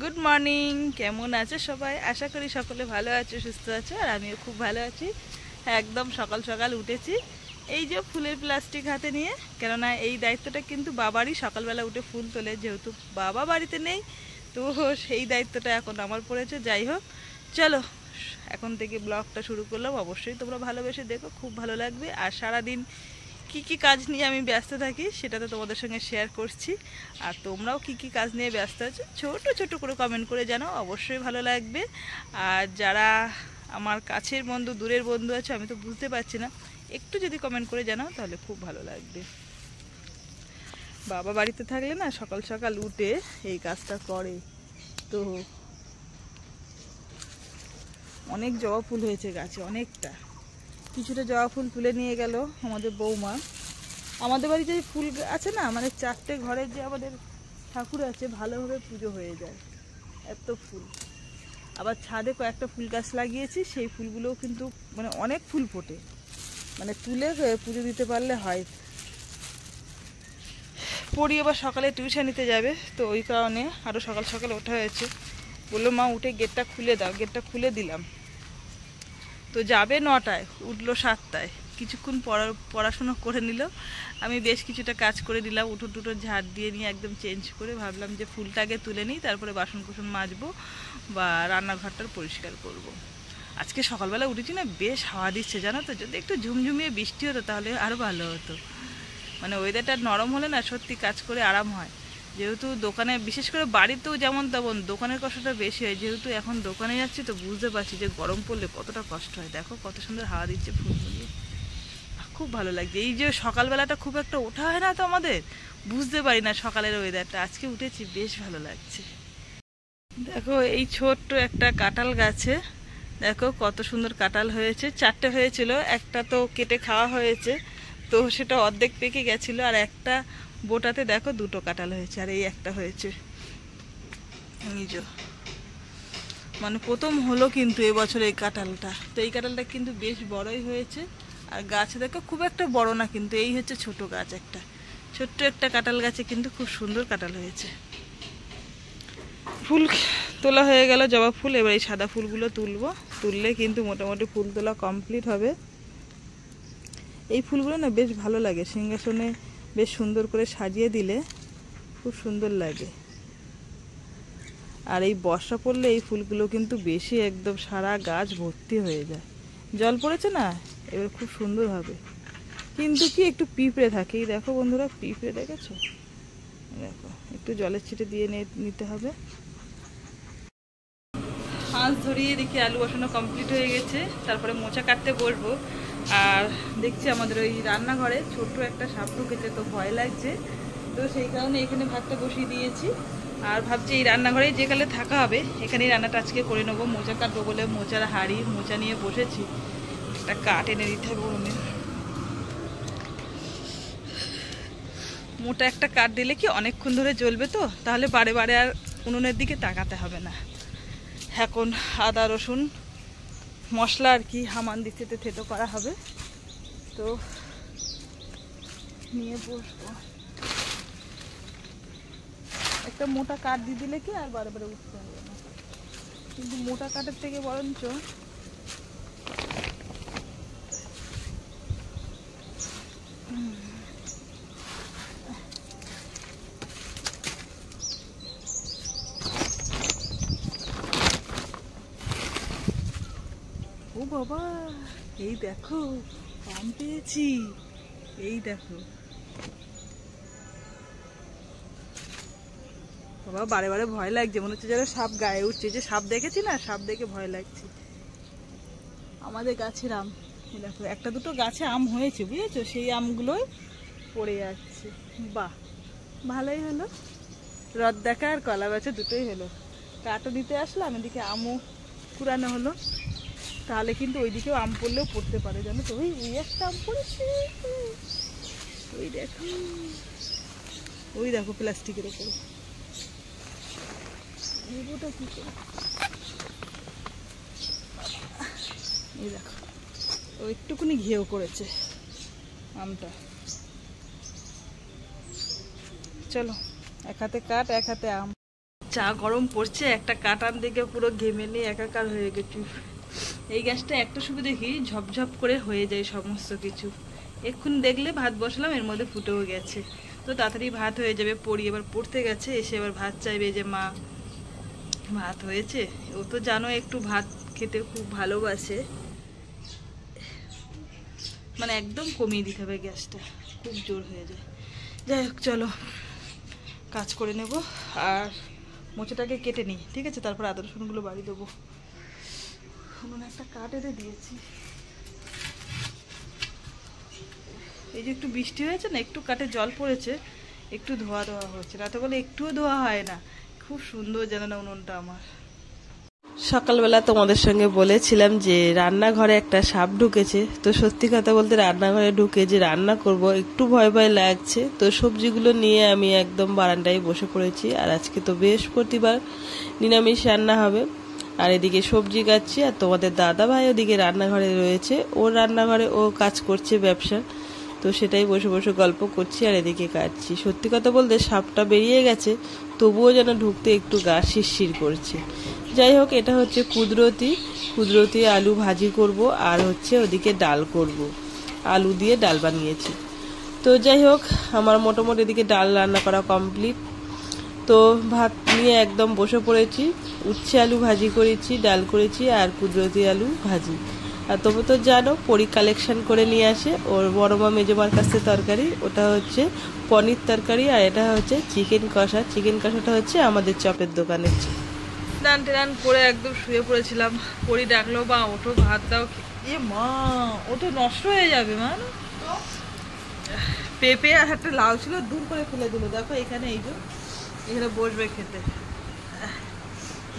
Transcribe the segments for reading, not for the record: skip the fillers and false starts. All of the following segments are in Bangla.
Good morning. কেমন আছে সবাই? আশা করি সকলে ভালো আছে, সুস্থ আছে, আর আমিও খুব ভালো আছি। একদম সকাল সকাল উঠেছি, এই যে ফুলের প্লাস্টিক হাতে নিয়ে, কেননা এই দায়িত্বটা কিন্তু বাবারই, সকালবেলা উঠে ফুল তোলে, যেহেতু বাবা বাড়িতে নেই তো সেই দায়িত্বটা এখন আমার পড়েছে। যাই হোক, চলো এখন থেকে ব্লগটা শুরু করলাম। অবশ্যই তোমরা ভালোবেসে দেখো, খুব ভালো লাগবে। আর সারাদিন কি কি কাজ নিয়ে আমি ব্যস্ত থাকি সেটা তো তোমাদের সঙ্গে শেয়ার করছি। আর তোমরাও কি কি কাজ নিয়ে ব্যস্ত আছো ছোট ছোট করে কমেন্ট করে জানাও, অবশ্যই ভালো লাগবে। আর যারা আমার কাছের বন্ধু, দূরের বন্ধু আছে, আমি তো বুঝতে পারছি না, একটু যদি কমেন্ট করে জানাও তাহলে খুব ভালো লাগবে। বাবা বাড়িতে থাকলে না সকাল সকাল উঠে এই কাজটা করে। তো অনেক জবা ফুল হয়েছে গাছে, অনেকটা। কিছুটা জবা ফুল তুলে নিয়ে গেল আমাদের বৌমা। আমাদের বাড়িতে যে ফুল আছে না, মানে 4টে ঘরের যে আমাদের ঠাকুর আছে, ভালোভাবে পুজো হয়ে যায়, এত ফুল। আবার ছাদে কয়েকটা ফুল গাছ লাগিয়েছি, সেই ফুলগুলোও কিন্তু মানে অনেক ফুল ফোটে, মানে তুলে পুজো দিতে পারলে হয়। পড়ি আবার সকালে টিউশনিতে যাবে, তো ওই কারণে আরও সকাল সকাল ওঠা হয়েছে। বললো মা উঠে গেটটা খুলে দাও, গেটটা খুলে দিলাম। তো যাবে 9টায়, উঠলো 7টায়। কিছুক্ষণ পড়াশুনো করে নিল, আমি বেশ কিছুটা কাজ করে দিলাম। উঠোন টুটোন ঝাড় দিয়ে নিয়ে একদম চেঞ্জ করে ভাবলাম যে ফুলটা আগে তুলে নিই, তারপরে বাসন কুসন মাজবো বা রান্নাঘরটার পরিষ্কার করব। আজকে সকালবেলা উঠেছি না, বেশ হাওয়া দিচ্ছে জানো তো। যদি একটু ঝুমঝুমিয়ে বৃষ্টি হতো তাহলে আরও ভালো হতো। মানে ওয়েদারটা নরম হলে না সত্যি কাজ করে আরাম হয়। যেহেতু দোকানে, বিশেষ করে বাড়িতেও যেমন তেমন, দোকানের কষ্টটা বেশি হয়। যেহেতু এখন দোকানে যাচ্ছি তো বুঝতে পারছি যে গরম পড়লে কতটা কষ্ট হয়। দেখো কত সুন্দর হাওয়া দিচ্ছে ফুল ফুলিয়ে, খুব ভালো লাগছে। এই যে সকালবেলাটা খুব একটা ওঠা হয় না তো আমাদের, বুঝতে পারি না সকালের ওয়েদারটা। আজকে উঠেছি, বেশ ভালো লাগছে। দেখো এই ছোট্ট একটা কাঁঠাল গাছে দেখো কত সুন্দর কাঁঠাল হয়েছে। 4টে হয়েছিল, একটা তো কেটে খাওয়া হয়েছে, তো সেটা অর্ধেক পেকে গেছিলো। আর একটা বোটাতে দেখো 2টো কাঁঠাল হয়েছে, আর এই একটা হয়েছে নিজ। মানে প্রথম হলো কিন্তু এবছর এই কাঁঠালটা। তো এই কাঁঠালটা কিন্তু বেশ বড়ই হয়েছে। আর গাছ দেখো খুব একটা বড় না, কিন্তু এই হচ্ছে ছোট গাছ একটা, ছোট্ট একটা কাঁঠাল গাছে কিন্তু খুব সুন্দর কাঁঠাল হয়েছে। ফুল তোলা হয়ে গেল, জবা ফুল। এবার এই সাদা ফুলগুলো তুলবো, তুললে কিন্তু মোটামুটি ফুল তোলা কমপ্লিট হবে। এই ফুলগুলো না বেশ ভালো লাগে, সিংহাসনে বেশ সুন্দর করে সাজিয়ে দিলে খুব সুন্দর লাগে। আর এই বর্ষা পড়লে এই ফুলগুলো কিন্তু বেশি, একদম সারা গাছ ভর্তি হয়ে যায়। জল পড়েছে না, এবার খুব সুন্দর হবে। কিন্তু কি একটু পিঁপড়ে থাকে, এই দেখো বন্ধুরা, পিঁপড়ে দেখেছো? দেখো একটু জলের ছিটে দিয়ে নিতে হবে। মাছ ধরিয়ে দেখি আলু বসানো কমপ্লিট হয়ে গেছে, তারপরে মোচা কাটতে বসবো। আর দেখছি আমাদের ওই রান্নাঘরে ছোট্ট একটা সাপ ঢুকেছে, তো ভয় লাগছে। তো সেই কারণে এখানে ভাতটা বসিয়ে দিয়েছি। আর ভাবছি এই রান্নাঘরেই যে কালে থাকা হবে, এখানেই রান্নাটা আজকে করে নেবো। মোচা কাটবো বলে মোচার হাঁড়ি, মোচা নিয়ে বসেছি। একটা কাঠ এনে দিতে হবে উনুনে। মোটা একটা কাঠ দিলে কি অনেকক্ষণ ধরে জ্বলবে, তো তাহলে বারে বারে আর উনুনের দিকে তাকাতে হবে না। এখন আদা রসুন মশলা আর কি হামান দিতে থেতো করা হবে, তো নিয়ে বসবো। একটা মোটা কাঠ দিয়ে দিলে কি আর বারে বারে উঠতে হবে না। কিন্তু মোটা কাঠের থেকে বরঞ্চ ও বাবা, এই দেখো আম পেয়েছি, এই দেখো বাবা। বারে বারে ভয় লাগছে, মনে হচ্ছে যেন সাপ গায়ে উঠছে। যে সাপ দেখেছি না, সাপ দেখে ভয় লাগছে। আমাদের গাছের আম দেখো, একটা দুটো গাছে আম হয়েছে বুঝেছো, সেই আমগুলোই পড়ে যাচ্ছে। বাহ, ভালোই হলো, রদ দেখা আর কলা বেচা দুটোই হলো। কাঠও দিতে আসলাম, এদিকে আমও কুড়ানো হলো। তাহলে কিন্তু ওইদিকেও আম পড়লেও পড়তে পারে, জানো তো। ওই একটা আম পড়েছে, ওই দেখো, ওই দেখো প্লাস্টিকের ওপরে। নেবোটা কি করে, এই দেখো, ও একটুকুনি ঘেউ করেছে আমটা। চলো, এক হাতে কাঠ এক হাতে আম। চা গরম পড়ছে, একটা কাটান থেকে পুরো ঘেমে নিয়ে একাকার হয়ে গেছি। এই গ্যাসটা একটা সুবিধা দেখি, ঝপঝপ করে হয়ে যায় সমস্ত কিছু। এক্ষুনি দেখলে ভাত বসালাম, এর মধ্যে ফুটেও গেছে, তো তাড়াতাড়ি ভাত হয়ে যাবে। পড়ি এবার পড়তে গেছে, এসে এবার ভাত চাইবে যে মা ভাত হয়েছে। ও তো জানো একটু ভাত খেতে খুব ভালোবাসে, মানে একদম কমিয়ে দিতে হবে গ্যাসটা, খুব জোর হয়ে যায়। যাই হোক চলো কাজ করে নেব, আর মোচাটাকে কেটে নিই, ঠিক আছে? তারপর আদা রসুনগুলো বাড়ি দেবো। উনুনে একটা কাঠ এনে দিয়েছি। এই যে একটু বৃষ্টি হয়েছে না, একটু কাঠে জল পড়েছে, একটু ধোয়া হচ্ছে। রাতে বলে একটুও ধোয়া হয় না, খুব সুন্দর জানো না উনুনটা আমার। সকালবেলা তোমাদের সঙ্গে বলেছিলাম যে রান্নাঘরে একটা সাপ ঢুকেছে। তো সত্যি কথা বলতে রান্নাঘরে ঢুকে যে রান্না করব একটু ভয় ভয় লাগছে। তো সবজিগুলো নিয়ে আমি একদম বারান্দায় বসে পড়েছি। আর আজকে তো বৃহস্পতিবার, নিরামিষ রান্না হবে। আর এদিকে সবজি কাটছি, আর তোমাদের দাদা ভাই ওদিকে রান্নাঘরে রয়েছে, ওর রান্নাঘরে ও কাজ করছে ব্যবসা। তো সেটাই বসে বসে গল্প করছি আর এদিকে কাটছি। সত্যি কথা বলতে সাপটা বেরিয়ে গেছে, তবুও যেন ঢুকতে একটু গা শিরশির করছে। যাই হোক, এটা হচ্ছে কুদরতি আলু ভাজি করব, আর হচ্ছে ওদিকে ডাল করব, আলু দিয়ে ডাল বানিয়েছি। তো যাই হোক, আমার মোটামুটি এদিকে ডাল রান্না করা কমপ্লিট। তো ভাত নিয়ে একদম বসে পড়েছি। উচ্ছে আলু ভাজি করেছি, ডাল করেছি, আর কুদরতি আলু ভাজি। আর তবু তো জানো পরি কালেকশন করে নিয়ে আসে ওর বড় মা মেজমার কাছে তরকারি, ওটা হচ্ছে পনির তরকারি, আর এটা হচ্ছে চিকেন কষা। চিকেন কষাটা হচ্ছে আমাদের চপের দোকানের। স্নান টান করে একদম শুয়ে পড়েছিলাম। পরি ডাকলো, বা ওঠো ভাত দাও। এ মা, ওটা নষ্ট হয়ে যাবে মা। পেঁপে আর একটা লাউ ছিল, দূর করে ফেলে দিল। দেখো এখানে, এই যে এখানে বসবে খেতে।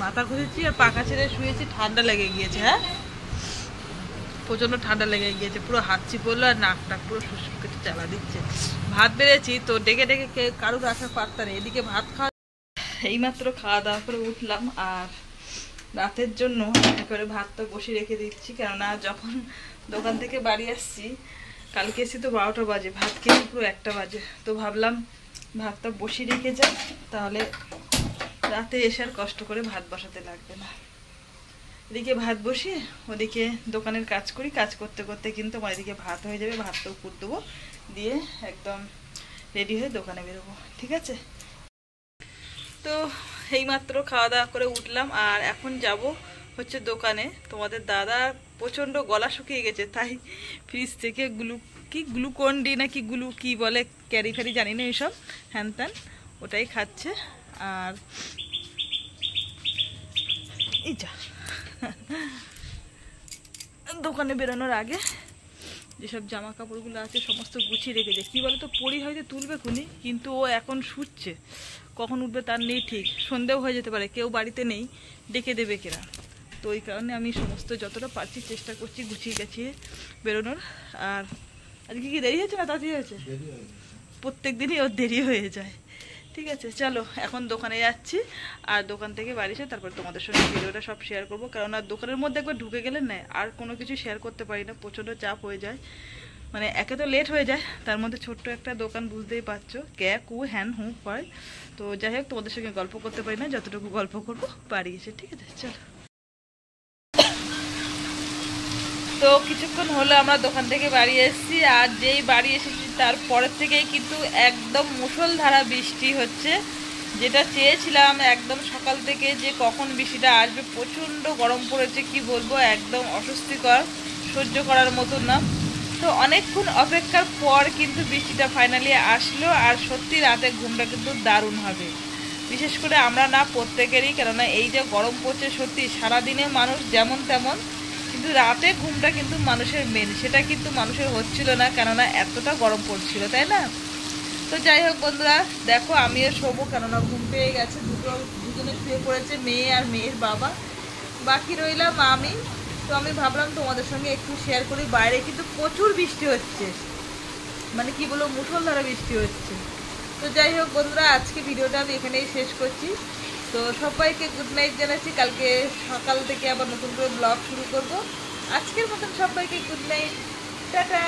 মাথা ঘুরেছি আর পাখা ছেড়ে শুয়েছি, ঠান্ডা লেগে গিয়েছে। হ্যাঁ, প্রচন্ড ঠান্ডা লেগে গিয়েছে, পুরো হাঁচি পড়লো আর নাকটা পুরো শুষ্ক চালা দিচ্ছে। ভাত বেড়েছি তো ডেকে ডেকে কারুর রাখার পাত্তা নেই। এদিকে ভাত খাওয়া, এইমাত্র খাওয়া দাওয়া করে উঠলাম, আর রাতের জন্য একেবারে ভাতটা বসিয়ে রেখে দিচ্ছি। কেননা যখন দোকান থেকে বাড়ি আসছি, কালকে এসে তো 12টা বাজে, ভাত খেয়ে পুরো 1টা বাজে। তো ভাবলাম ভাতটা বসিয়ে রেখে যাই, তাহলে রাতে এসে আর কষ্ট করে ভাত বসাতে লাগবে না। এদিকে ভাত বসিয়ে ওদিকে দোকানের কাজ করি, কাজ করতে করতে কিন্তু আমার এদিকে ভাত হয়ে যাবে। ভাতটাও পুর দেবো, দিয়ে একদম রেডি হয়ে দোকানে বেরোবো, ঠিক আছে? তো এইমাত্র খাওয়া দাওয়া করে উঠলাম, আর এখন যাব হচ্ছে দোকানে। তোমাদের দাদা প্রচণ্ড গলা শুকিয়ে গেছে, তাই ফ্রিজ থেকে গ্লুকন ডি না কি বলে, ক্যারি ফ্যারি জানি না এইসব হ্যান ত্যান, ওটাই খাচ্ছে। আর এই যা দোকানে বেরোনোর আগে যেসব জামা কাপড়গুলো আছে সমস্ত গুছিয়ে রেখেছে। কী বলো তো, পরি হয়তো তুলবে খুনি, কিন্তু ও এখন শুচ্ছে, কখন উঠবে তার নেই ঠিক। সন্ধেও হয়ে যেতে পারে, কেউ বাড়িতে নেই, ডেকে দেবে কেনা। তো ওই কারণে আমি সমস্ত যতটা পারছি চেষ্টা করছি গুছিয়ে গেছিয়ে বেরোনোর। আর আজকে কি দেরি হয়েছে না তাড়াতাড়ি হয়েছে? প্রত্যেক দিনই ওর দেরি হয়ে যায়। ঠিক আছে, চলো এখন দোকানে যাচ্ছি, আর দোকান থেকে বাড়ি এসে তারপর তোমাদের সঙ্গে ভিডিওটা সব শেয়ার করবো। কারণ আর দোকানের মধ্যে একবার ঢুকে গেলে না আর কোনো কিছু শেয়ার করতে পারি না, প্রচণ্ড চাপ হয়ে যায়। মানে একে তো লেট হয়ে যায়, তার মধ্যে ছোট্ট একটা দোকান, বুঝতেই পারছো, কু হ্যান হু হয়। তো যাই হোক, তোমাদের সঙ্গে গল্প করতে পারি না, যতটুকু গল্প করবো বাড়ি এসে, ঠিক আছে? চলো। তো কিছুক্ষণ হলো আমরা দোকান থেকে বাড়ি এসেছি, আর যেই বাড়ি এসেছি তারপরের থেকেই কিন্তু একদম মুষলধারা বৃষ্টি হচ্ছে। যেটা চেয়েছিলাম একদম সকাল থেকে যে কখন বৃষ্টিটা আসবে, প্রচণ্ড গরম পড়েছে, কি বলবো, একদম অস্বস্তিকর, সহ্য করার মতো না। তো অনেকক্ষণ অপেক্ষার পর কিন্তু বৃষ্টিটা ফাইনালি আসলো, আর সত্যি রাতে ঘুমটা কিন্তু দারুণ হবে। বিশেষ করে আমরা না প্রত্যেকেরই, কেননা এই যে গরম পড়ছে, সত্যি সারাদিনে মানুষ যেমন তেমন, কিন্তু রাতে ঘুমটা কিন্তু মানুষের মেন, সেটা কিন্তু মানুষের হচ্ছিল না, কেননা এতটা গরম পড়ছিল, তাই না? তো যাই হোক বন্ধুরা, দেখো আমিও শোবো, কেননা ঘুম পেয়ে গেছে, দুজনে শুয়ে পড়েছে, মেয়ে আর মেয়ের বাবা, বাকি রইলাম আমি। তো আমি ভাবলাম তোমাদের সঙ্গে একটু শেয়ার করি। বাইরে কিন্তু প্রচুর বৃষ্টি হচ্ছে, মানে কি বলবো, মুষলধারা বৃষ্টি হচ্ছে। তো যাই হোক বন্ধুরা, আজকে ভিডিওটা আমি এখানেই শেষ করছি। তো সবাইকে গুড নাইট জানাচ্ছি, কালকে সকাল থেকে আবার নতুন করে ব্লগ শুরু করব। আজকের মতন সবাইকে গুড নাইট, টাটা।